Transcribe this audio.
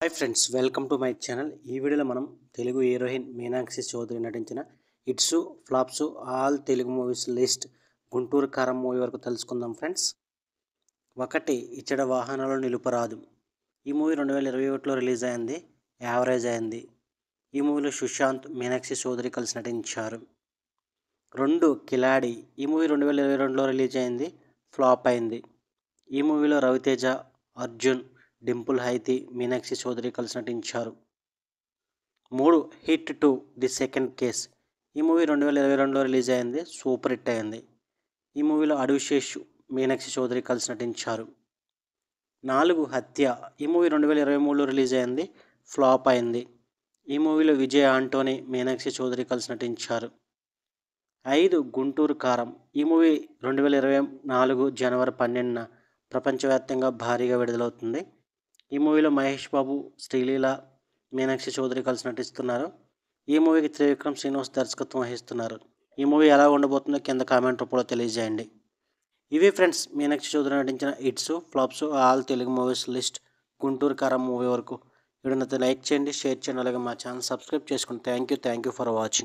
Hi friends, welcome to my channel. ఈ వీడియోలో మనం తెలుగు హీరోయిన్ మీనాక్షి చౌదరి నటించిన hits flops all Telugu movies list Guntur కారం మూవీ వరకు తెలుసుకుందాం ఫ్రెండ్స్. 1 ఇచ్చట వాహనాలు నిలుపరాదు. ఈ మూవీ 2021లో రిలీజ్ అయింది. యావరేజ్ అయింది. ఈ మూవీలో సుశాంత్, మీనాక్షి చౌదరి కలిసి నటించారు. 2 కిలాడి. ఈ మూవీ 2022లో రిలీజ్ అయింది. ఫ్లాప్ అయింది. ఈ మూవీలో రవితేజ, అర్జున్, డింపుల్ హైతి, మీనాక్షి చౌదరి కలిసి నటించారు. 3 హిట్ 2 ది సెకండ్ కేస్. ఈ మూవీ 2022లో రిలీజ్ అయింది. సూపర్ హిట్ అయింది. ఈ మూవీలో అడివిశేష్, మీనాక్షి చౌదరి కలిసి నటించారు. 4 హత్య. ఈ మూవీ 2023లో రిలీజ్ అయింది. ఫ్లాప్ అయింది. ఈ మూవీలో విజయ్ ఆంటోనీ, మీనాక్షి చౌదరి కలిసి నటించారు. 5 గుంటూరు కారం. ఈ మూవీ 2024 జనవరి 12న ప్రపంచవ్యాప్తంగా భారీగా విడుదలవుతుంది. ఈ మూవీలో మహేష్ బాబు, శ్రీలీల, మీనాక్షి చౌదరి కలిసి నటిస్తున్నారు. ఈ మూవీకి త్రివిక్రమ్ శ్రీనివాస్ దర్శకత్వం వహిస్తున్నారు. ఈ మూవీ ఎలా ఉండబోతుందో కింద కామెంట్ రూపంలో తెలియజేయండి. ఇవి ఫ్రెండ్స్ మీనాక్షి చౌదరి నటించిన hits flops all Telugu movies list Guntur కారం మూవీ వరకు. వీడియోని లైక్ చేయండి, షేర్ చేయండి, అలాగే మా ఛానల్ సబ్స్క్రైబ్ చేసుకోండి. Thank you for watching.